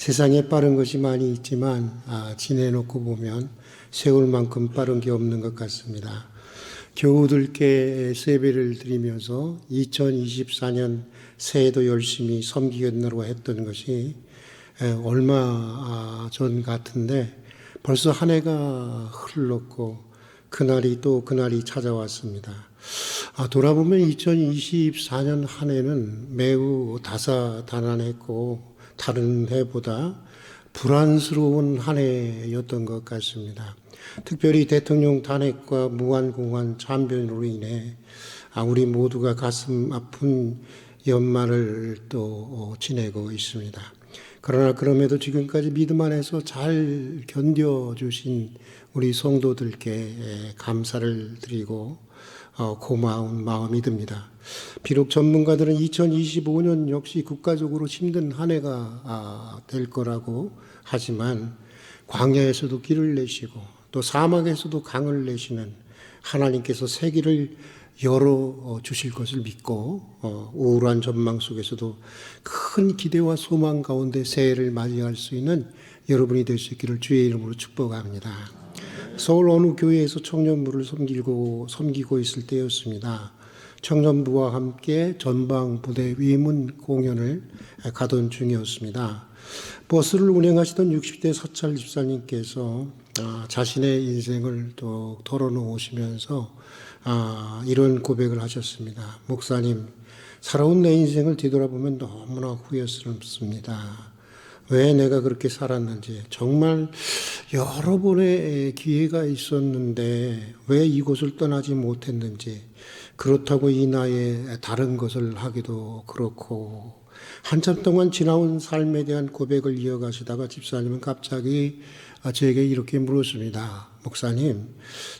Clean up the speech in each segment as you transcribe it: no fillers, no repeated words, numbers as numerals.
세상에 빠른 것이 많이 있지만 지내놓고 보면 세월만큼 빠른 게 없는 것 같습니다. 교우들께 세배를 드리면서 2024년 새해도 열심히 섬기겠노라고 했던 것이 얼마 전 같은데 벌써 한 해가 흘렀고 그날이 찾아왔습니다. 돌아보면 2024년 한 해는 매우 다사다난했고 다른 해보다 불안스러운 한 해였던 것 같습니다. 특별히 대통령 탄핵과 무한공환 참변으로 인해 우리 모두가 가슴 아픈 연말을 또 지내고 있습니다. 그러나 그럼에도 지금까지 믿음 안에서 잘 견뎌주신 우리 성도들께 감사를 드리고 고마운 마음이 듭니다. 비록 전문가들은 2025년 역시 국가적으로 힘든 한 해가 될 거라고 하지만 광야에서도 길을 내시고 또 사막에서도 강을 내시는 하나님께서 세기를 열어 주실 것을 믿고 우울한 전망 속에서도 큰 기대와 소망 가운데 새해를 맞이할 수 있는 여러분이 될 수 있기를 주의 이름으로 축복합니다. 서울 어느 교회에서 청년부를 섬기고 있을 때였습니다. 청년부와 함께 전방 부대 위문 공연을 가던 중이었습니다. 버스를 운행하시던 60대 사찰 집사님께서 자신의 인생을 또 털어놓으시면서 이런 고백을 하셨습니다. 목사님, 살아온 내 인생을 뒤돌아보면 너무나 후회스럽습니다. 왜 내가 그렇게 살았는지, 정말 여러 번의 기회가 있었는데 왜 이곳을 떠나지 못했는지, 그렇다고 이 나이에 다른 것을 하기도 그렇고, 한참 동안 지나온 삶에 대한 고백을 이어가시다가 집사님은 갑자기 저에게 이렇게 물었습니다. 목사님,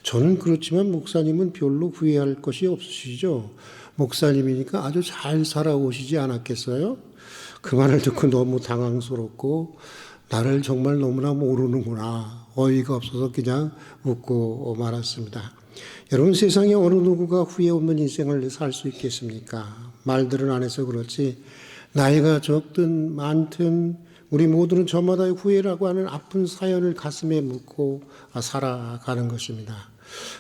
저는 그렇지만 목사님은 별로 후회할 것이 없으시죠? 목사님이니까 아주 잘 살아오시지 않았겠어요? 그 말을 듣고 너무 당황스럽고 나를 정말 너무나 모르는구나, 어이가 없어서 그냥 웃고 말았습니다. 여러분, 세상에 어느 누구가 후회 없는 인생을 살 수 있겠습니까? 말들은 안 해서 그렇지 나이가 적든 많든 우리 모두는 저마다의 후회라고 하는 아픈 사연을 가슴에 묻고 살아가는 것입니다.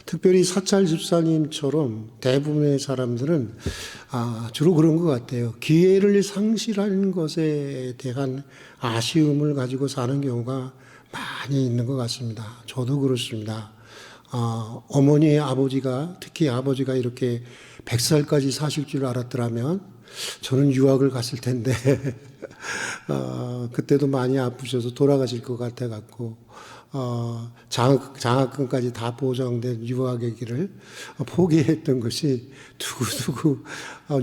특별히 사찰 집사님처럼 대부분의 사람들은 주로 그런 것 같아요. 기회를 상실하는 것에 대한 아쉬움을 가지고 사는 경우가 많이 있는 것 같습니다. 저도 그렇습니다. 어머니의 아버지가, 특히 아버지가 이렇게 100살까지 사실 줄 알았더라면 저는 유학을 갔을 텐데 그때도 많이 아프셔서 돌아가실 것 같아갖고 장학금까지 다 보장된 유학의 길을 포기했던 것이 두고두고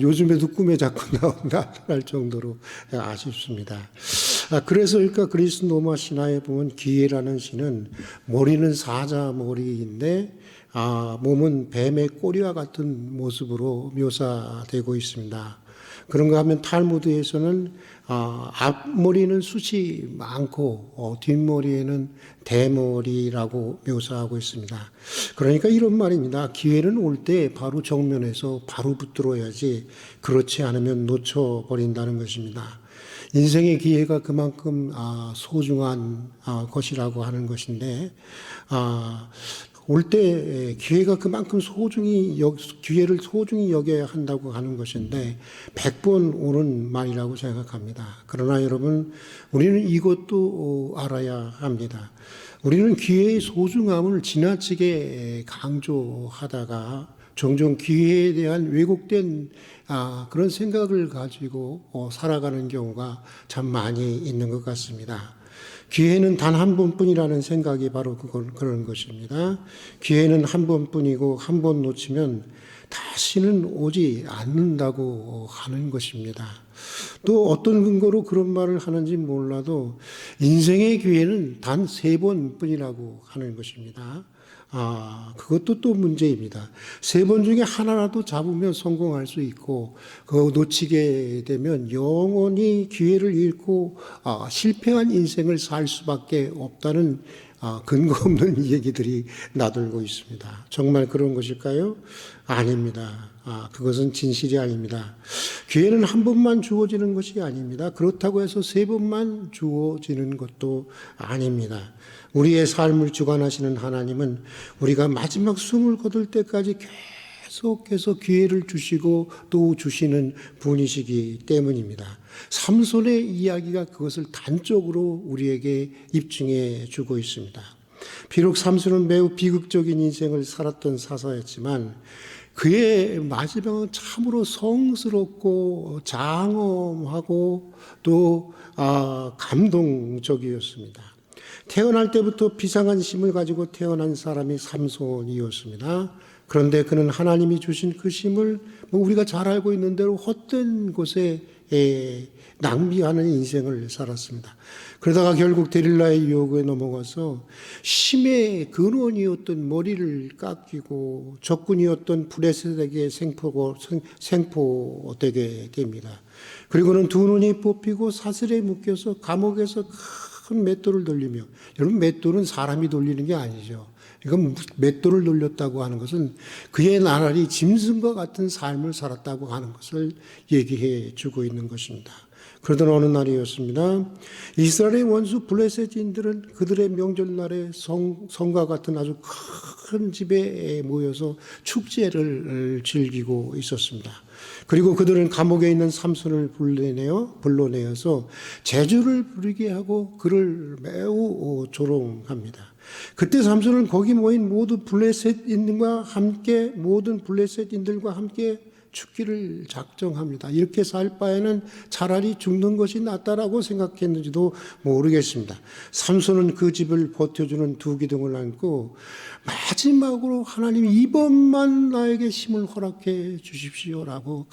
요즘에도 꿈에 자꾸 나온다 할 정도로 아쉽습니다. 그래서일까 그리스 로마 신화에 보면 기회라는 시는 머리는 사자 머리인데 몸은 뱀의 꼬리와 같은 모습으로 묘사되고 있습니다. 그런가 하면 탈무드에서는 앞머리는 숱이 많고 뒷머리에는 대머리라고 묘사하고 있습니다. 그러니까 이런 말입니다. 기회는 올 때 바로 정면에서 바로 붙들어야지, 그렇지 않으면 놓쳐버린다는 것입니다. 인생의 기회가 그만큼 소중한 것이라고 하는 것인데 올 때 기회가 그만큼 기회를 소중히 여겨야 한다고 하는 것인데 100번 오는 말이라고 생각합니다. 그러나 여러분, 우리는 이것도 알아야 합니다. 우리는 기회의 소중함을 지나치게 강조하다가 종종 기회에 대한 왜곡된 그런 생각을 가지고 살아가는 경우가 참 많이 있는 것 같습니다. 기회는 단 한 번뿐이라는 생각이 바로 그런 것입니다. 기회는 한 번뿐이고 한 번 놓치면 다시는 오지 않는다고 하는 것입니다. 또 어떤 근거로 그런 말을 하는지 몰라도 인생의 기회는 단 3번뿐이라고 하는 것입니다. 그것도 또 문제입니다. 3번 중에 하나라도 잡으면 성공할 수 있고, 그거 놓치게 되면 영원히 기회를 잃고 실패한 인생을 살 수밖에 없다는 근거 없는 얘기들이 나돌고 있습니다. 정말 그런 것일까요? 아닙니다. 그것은 진실이 아닙니다. 기회는 한 번만 주어지는 것이 아닙니다. 그렇다고 해서 세 번만 주어지는 것도 아닙니다. 우리의 삶을 주관하시는 하나님은 우리가 마지막 숨을 거둘 때까지 계속해서 기회를 주시고 또 주시는 분이시기 때문입니다. 삼손의 이야기가 그것을 단적으로 우리에게 입증해 주고 있습니다. 비록 삼손은 매우 비극적인 인생을 살았던 사사였지만 그의 마지막은 참으로 성스럽고 장엄하고 또 감동적이었습니다. 태어날 때부터 비상한 심을 가지고 태어난 사람이 삼손이었습니다. 그런데 그는 하나님이 주신 그 심을 우리가 잘 알고 있는 대로 헛된 곳에 낭비하는 인생을 살았습니다. 그러다가 결국 데릴라의 유혹에 넘어가서 심의 근원이었던 머리를 깎이고 적군이었던 브레셋에게 생포되게 됩니다. 그리고는 두 눈이 뽑히고 사슬에 묶여서 감옥에서 큰 맷돌을 돌리며, 여러분 맷돌은 사람이 돌리는 게 아니죠. 이건 맷돌을 돌렸다고 하는 것은 그의 나날이 짐승과 같은 삶을 살았다고 하는 것을 얘기해 주고 있는 것입니다. 그러던 어느 날이었습니다. 이스라엘의 원수 블레셋인들은 그들의 명절날에 성과 같은 아주 큰 집에 모여서 축제를 즐기고 있었습니다. 그리고 그들은 감옥에 있는 삼손을 불러내어서 제주를 부리게 하고 그를 매우 조롱합니다. 그때 삼손은 거기 모인 모든 블레셋인들과 함께 죽기를 작정합니다. 이렇게 살 바에는 차라리 죽는 것이 낫다라고 생각했는지도 모르겠습니다. 삼손은 그 집을 버텨주는 두 기둥을 안고 마지막으로 하나님 이번만 나에게 힘을 허락해 주십시오라고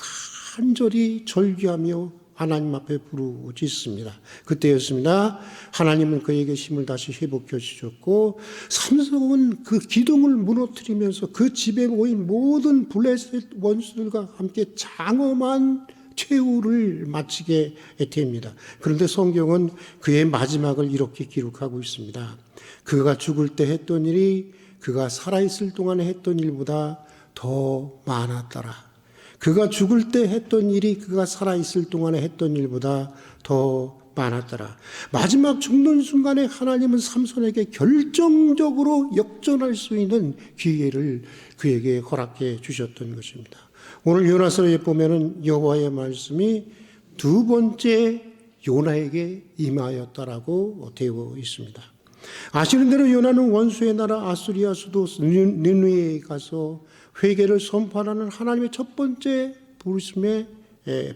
간절히 절규하며 하나님 앞에 부르짖습니다. 그때였습니다. 하나님은 그에게 힘을 다시 회복해 주셨고 삼손은 그 기둥을 무너뜨리면서 그 집에 모인 모든 블레셋 원수들과 함께 장엄한 최후를 마치게 됩니다. 그런데 성경은 그의 마지막을 이렇게 기록하고 있습니다. 그가 죽을 때 했던 일이 그가 살아있을 동안에 했던 일보다 더 많았더라. 그가 죽을 때 했던 일이 그가 살아있을 동안에 했던 일보다 더 많았더라. 마지막 죽는 순간에 하나님은 삼손에게 결정적으로 역전할 수 있는 기회를 그에게 허락해 주셨던 것입니다. 오늘 요나서에 보면은 여호와의 말씀이 두 번째 요나에게 임하였다라고 되어 있습니다. 아시는 대로 요나는 원수의 나라 아수리아 수도 니느웨에 가서 회개를 선포하는 하나님의 첫 번째 부르심에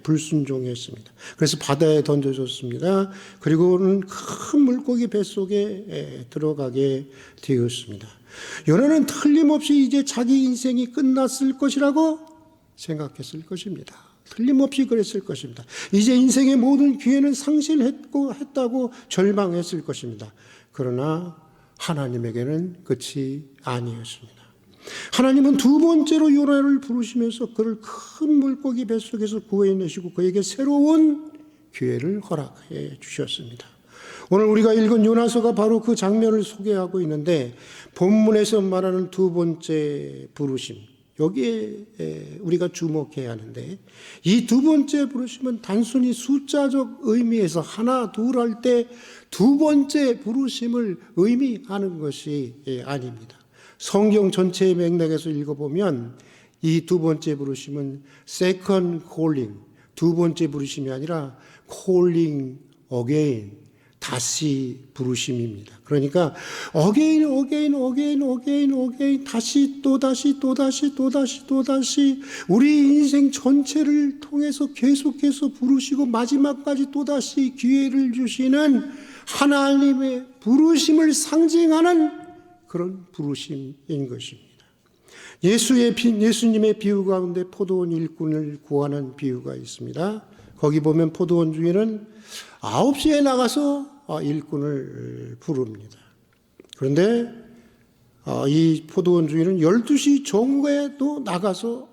불순종했습니다. 그래서 바다에 던져졌습니다. 그리고는 큰 물고기 뱃속에 들어가게 되었습니다. 요나는 틀림없이 이제 자기 인생이 끝났을 것이라고 생각했을 것입니다. 틀림없이 그랬을 것입니다. 이제 인생의 모든 기회는 상실했다고 절망했을 것입니다. 그러나 하나님에게는 끝이 아니었습니다. 하나님은 두 번째로 요나를 부르시면서 그를 큰 물고기 뱃속에서 구해내시고 그에게 새로운 기회를 허락해 주셨습니다. 오늘 우리가 읽은 요나서가 바로 그 장면을 소개하고 있는데 본문에서 말하는 두 번째 부르심, 여기에 우리가 주목해야 하는데 이 두 번째 부르심은 단순히 숫자적 의미에서 하나, 둘 할 때 두 번째 부르심을 의미하는 것이 아닙니다. 성경 전체의 맥락에서 읽어보면 이 두 번째 부르심은 second calling, 두 번째 부르심이 아니라 calling again, 다시 부르심입니다. 그러니까 again, 다시 우리 인생 전체를 통해서 계속해서 부르시고 마지막까지 또다시 기회를 주시는 하나님의 부르심을 상징하는 그런 부르심인 것입니다. 예수님의 비유 가운데 포도원 일꾼을 구하는 비유가 있습니다. 거기 보면 포도원 주인은 9시에 나가서 일꾼을 부릅니다. 그런데 이 포도원 주인은 12시 정오에도 나가서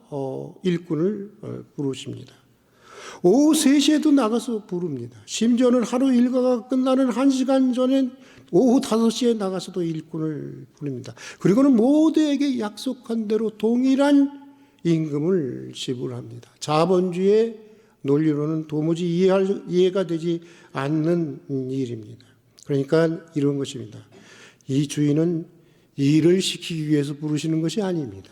일꾼을 부르십니다. 오후 3시에도 나가서 부릅니다. 심지어는 하루 일과가 끝나는 1시간 전에 오후 5시에 나가서도 일꾼을 부릅니다. 그리고는 모두에게 약속한 대로 동일한 임금을 지불합니다. 자본주의의 논리로는 도무지 이해가 되지 않는 일입니다. 그러니까 이런 것입니다. 이 주인은 일을 시키기 위해서 부르시는 것이 아닙니다.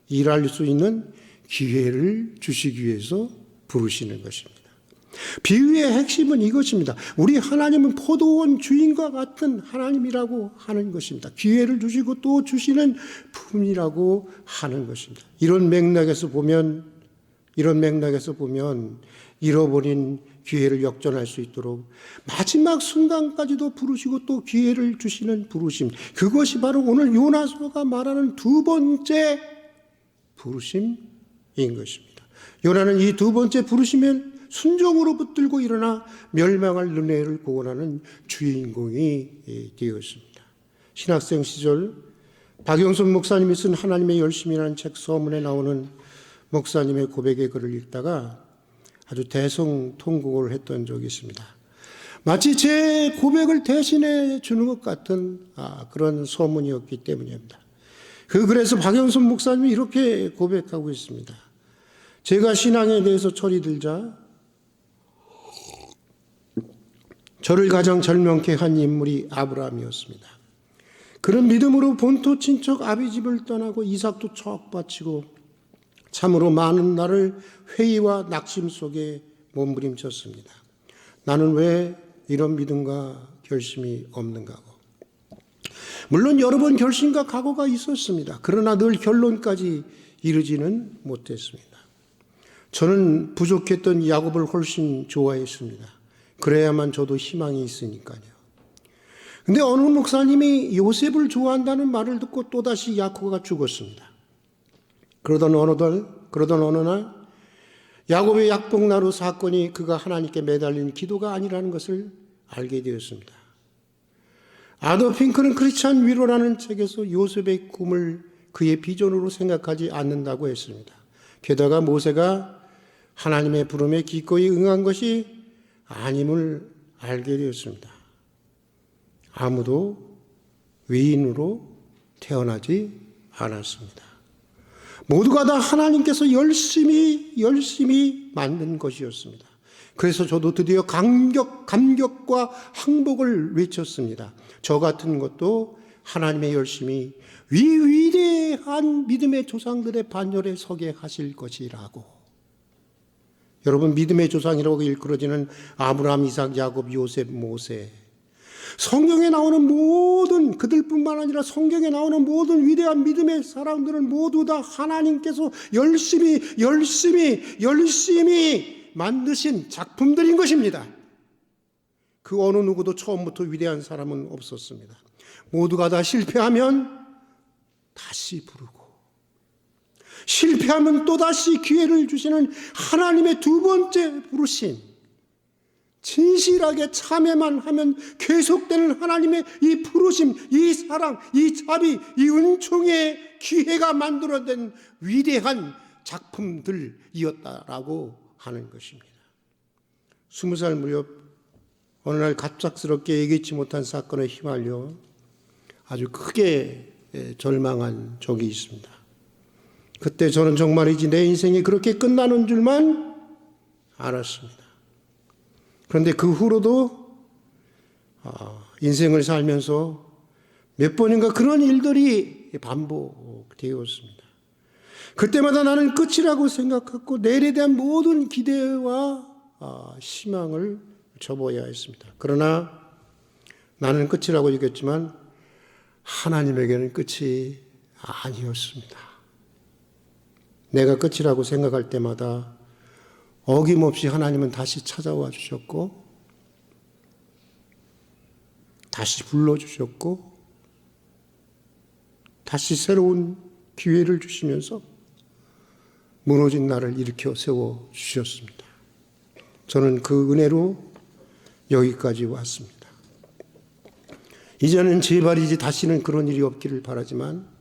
일할 수 있는 기회를 주시기 위해서 부르시는 것입니다. 비유의 핵심은 이것입니다. 우리 하나님은 포도원 주인과 같은 하나님이라고 하는 것입니다. 기회를 주시고 또 주시는 품이라고 하는 것입니다. 이런 맥락에서 보면 잃어버린 기회를 역전할 수 있도록 마지막 순간까지도 부르시고 또 기회를 주시는 부르심, 그것이 바로 오늘 요나서가 말하는 두 번째 부르심인 것입니다. 요나는 이 두 번째 부르심을 순종으로 붙들고 일어나 멸망할 느네를 구원하는 주인공이 되었습니다. 신학생 시절 박영선 목사님이 쓴 하나님의 열심이라는 책 서문에 나오는 목사님의 고백의 글을 읽다가 아주 대성통곡을 했던 적이 있습니다. 마치 제 고백을 대신해 주는 것 같은 그런 서문이었기 때문입니다. 그 글에서 박영선 목사님이 이렇게 고백하고 있습니다. 제가 신앙에 대해서 철이 들자 저를 가장 절명케 한 인물이 아브라함이었습니다. 그는 믿음으로 본토 친척 아비집을 떠나고 이삭도 척 바치고 참으로 많은 날을 회의와 낙심 속에 몸부림쳤습니다. 나는 왜 이런 믿음과 결심이 없는가고. 물론 여러 번 결심과 각오가 있었습니다. 그러나 늘 결론까지 이르지는 못했습니다. 저는 부족했던 야곱을 훨씬 좋아했습니다. 그래야만 저도 희망이 있으니까요. 근데 어느 목사님이 요셉을 좋아한다는 말을 듣고 또다시 야코가 죽었습니다. 그러던 어느 날 야곱의 약복나루 사건이 그가 하나님께 매달린 기도가 아니라는 것을 알게 되었습니다. 아더 핑크는 크리스찬 위로라는 책에서 요셉의 꿈을 그의 비전으로 생각하지 않는다고 했습니다. 게다가 모세가 하나님의 부름에 기꺼이 응한 것이 아님을 알게 되었습니다. 아무도 위인으로 태어나지 않았습니다. 모두가 다 하나님께서 열심히 만든 것이었습니다. 그래서 저도 드디어 감격과 항복을 외쳤습니다. 저 같은 것도 하나님의 열심히 위대한 믿음의 조상들의 반열에 서게 하실 것이라고. 여러분, 믿음의 조상이라고 일컬어지는 아브라함, 이삭, 야곱, 요셉, 모세, 성경에 나오는 모든 그들뿐만 아니라 성경에 나오는 모든 위대한 믿음의 사람들은 모두 다 하나님께서 열심히 만드신 작품들인 것입니다. 그 어느 누구도 처음부터 위대한 사람은 없었습니다. 모두가 다 실패하면 다시 부르고 실패하면 또다시 기회를 주시는 하나님의 두 번째 부르심, 진실하게 참여만 하면 계속되는 하나님의 이 부르심, 이 사랑, 이 자비, 이 은총의 기회가 만들어낸 위대한 작품들이었다라고 하는 것입니다. 20살 무렵 어느 날 갑작스럽게 예기치 못한 사건에 휘말려 아주 크게 절망한 적이 있습니다. 그때 저는 정말이지 내 인생이 그렇게 끝나는 줄만 알았습니다. 그런데 그 후로도 인생을 살면서 몇 번인가 그런 일들이 반복되었습니다. 그때마다 나는 끝이라고 생각했고 내일에 대한 모든 기대와 희망을 접어야 했습니다. 그러나 나는 끝이라고 여겼지만 하나님에게는 끝이 아니었습니다. 내가 끝이라고 생각할 때마다 어김없이 하나님은 다시 찾아와 주셨고 다시 불러주셨고 다시 새로운 기회를 주시면서 무너진 나를 일으켜 세워주셨습니다. 저는 그 은혜로 여기까지 왔습니다. 이제는 제발이지 다시는 그런 일이 없기를 바라지만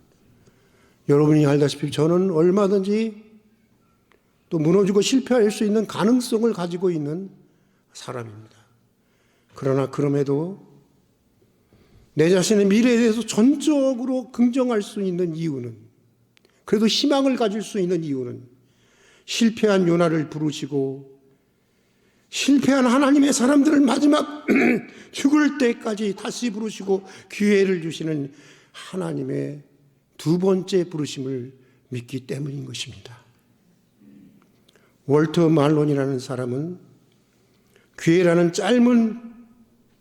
여러분이 알다시피 저는 얼마든지 또 무너지고 실패할 수 있는 가능성을 가지고 있는 사람입니다. 그러나 그럼에도 내 자신의 미래에 대해서 전적으로 긍정할 수 있는 이유는, 그래도 희망을 가질 수 있는 이유는 실패한 요나를 부르시고 실패한 하나님의 사람들을 마지막 죽을 때까지 다시 부르시고 기회를 주시는 하나님의 두 번째 부르심을 믿기 때문인 것입니다. 월터 말론이라는 사람은 기회라는 짧은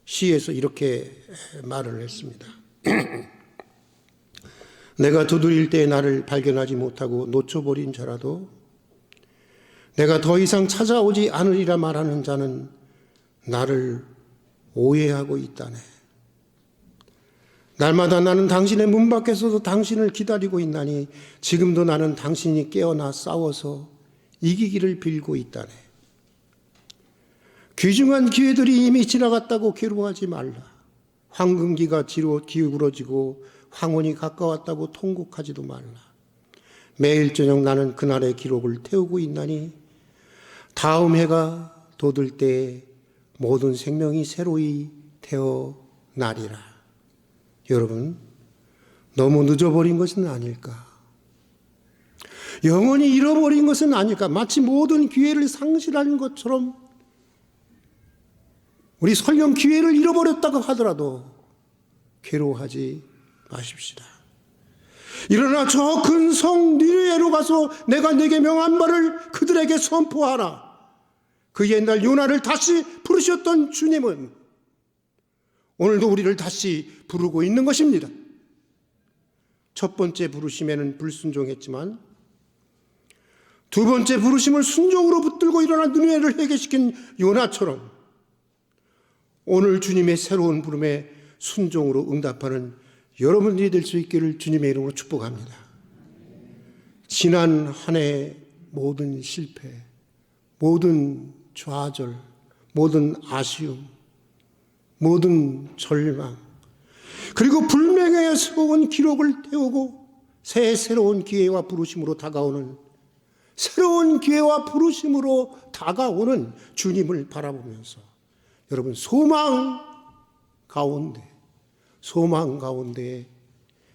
시에서 이렇게 말을 했습니다. 내가 두드릴 때 나를 발견하지 못하고 놓쳐버린 자라도 내가 더 이상 찾아오지 않으리라 말하는 자는 나를 오해하고 있다네. 날마다 나는 당신의 문 밖에서도 당신을 기다리고 있나니 지금도 나는 당신이 깨어나 싸워서 이기기를 빌고 있다네. 귀중한 기회들이 이미 지나갔다고 괴로워하지 말라. 황금기가 기울어지고 황혼이 가까웠다고 통곡하지도 말라. 매일 저녁 나는 그날의 기록을 태우고 있나니 다음 해가 돋을 때 모든 생명이 새로이 태어나리라. 여러분, 너무 늦어버린 것은 아닐까? 영원히 잃어버린 것은 아닐까? 마치 모든 기회를 상실한 것처럼 우리 설령 기회를 잃어버렸다고 하더라도 괴로워하지 마십시다. 일어나 저 큰 성 니느웨로 가서 내가 네게 명한 바를 그들에게 선포하라. 그 옛날 요나를 다시 부르셨던 주님은 오늘도 우리를 다시 부르고 있는 것입니다. 첫 번째 부르심에는 불순종했지만 두 번째 부르심을 순종으로 붙들고 일어나 니느웨를 회개시킨 요나처럼 오늘 주님의 새로운 부름에 순종으로 응답하는 여러분들이 될 수 있기를 주님의 이름으로 축복합니다. 지난 한 해의 모든 실패, 모든 좌절, 모든 아쉬움, 모든 절망, 그리고 불명예에 세워온 기록을 태우고 새로운 기회와 부르심으로 다가오는 주님을 바라보면서 여러분 소망 가운데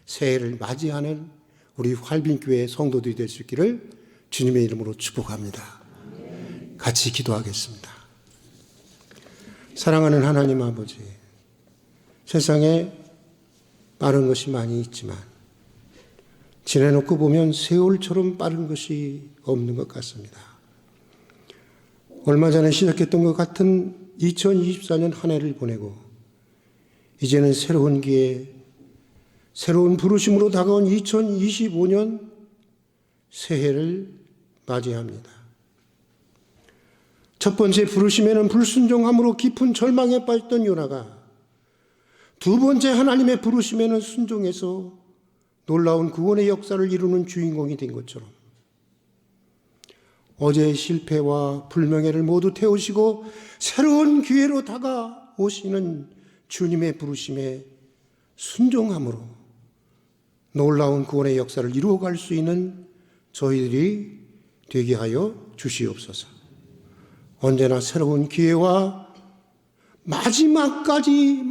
새해를 맞이하는 우리 활빈교회 성도들이 될 수 있기를 주님의 이름으로 축복합니다. 같이 기도하겠습니다. 사랑하는 하나님 아버지, 세상에 빠른 것이 많이 있지만 지내놓고 보면 세월처럼 빠른 것이 없는 것 같습니다. 얼마 전에 시작했던 것 같은 2024년 한 해를 보내고 이제는 새로운 기회, 새로운 부르심으로 다가온 2025년 새해를 맞이합니다. 첫 번째 부르심에는 불순종함으로 깊은 절망에 빠졌던 요나가 두 번째 하나님의 부르심에는 순종해서 놀라운 구원의 역사를 이루는 주인공이 된 것처럼 어제의 실패와 불명예를 모두 태우시고 새로운 기회로 다가오시는 주님의 부르심에 순종함으로 놀라운 구원의 역사를 이루어갈 수 있는 저희들이 되게 하여 주시옵소서. 언제나 새로운 기회와 마지막까지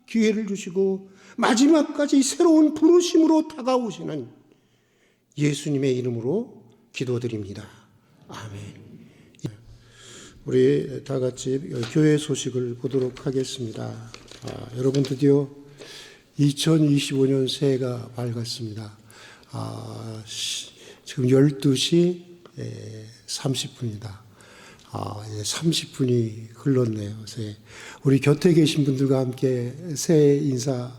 기회를 주시고 마지막까지 새로운 부르심으로 다가오시는 예수님의 이름으로 기도드립니다. 아멘. 우리 다 같이 교회 소식을 보도록 하겠습니다. 여러분 드디어 2025년 새해가 밝았습니다. 지금 12시 30분입니다. 30분이 흘렀네요. 새해. 우리 곁에 계신 분들과 함께 새해 인사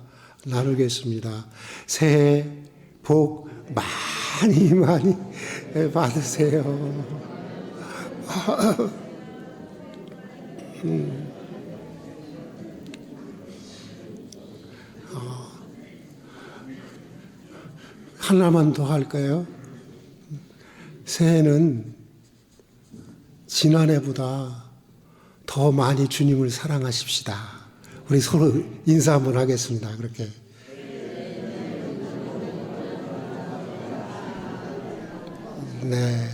나누겠습니다. 새해 복 많이 받으세요. 하나만 더 할까요? 새해는 지난해보다 더 많이 주님을 사랑하십시다. 우리 서로 인사 한번 하겠습니다. 그렇게. 네.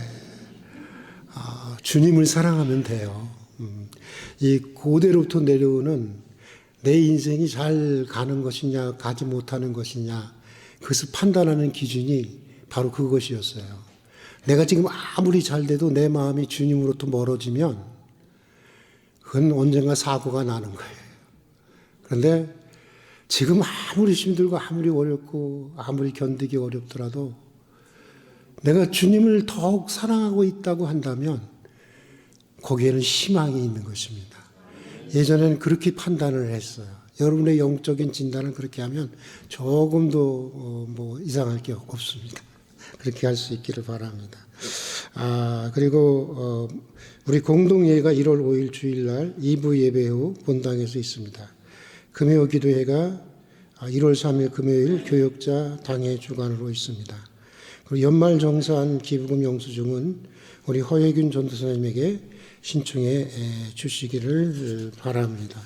주님을 사랑하면 돼요. 이 고대로부터 내려오는 내 인생이 잘 가는 것이냐, 가지 못하는 것이냐, 그것을 판단하는 기준이 바로 그것이었어요. 내가 지금 아무리 잘 돼도 내 마음이 주님으로부터 멀어지면 그건 언젠가 사고가 나는 거예요. 그런데 지금 아무리 힘들고 아무리 어렵고 아무리 견디기 어렵더라도 내가 주님을 더욱 사랑하고 있다고 한다면 거기에는 희망이 있는 것입니다. 예전에는 그렇게 판단을 했어요. 여러분의 영적인 진단을 그렇게 하면 조금도 이상할 게 없습니다. 그렇게 할 수 있기를 바랍니다. 그리고 우리 공동예배가 1월 5일 주일날 2부 예배 후 본당에서 있습니다. 금요 기도회가 1월 3일 금요일 교역자 당회 주관으로 있습니다. 그리고 연말정산 기부금 영수증은 우리 허예균 전도사님에게 신청해 주시기를 바랍니다.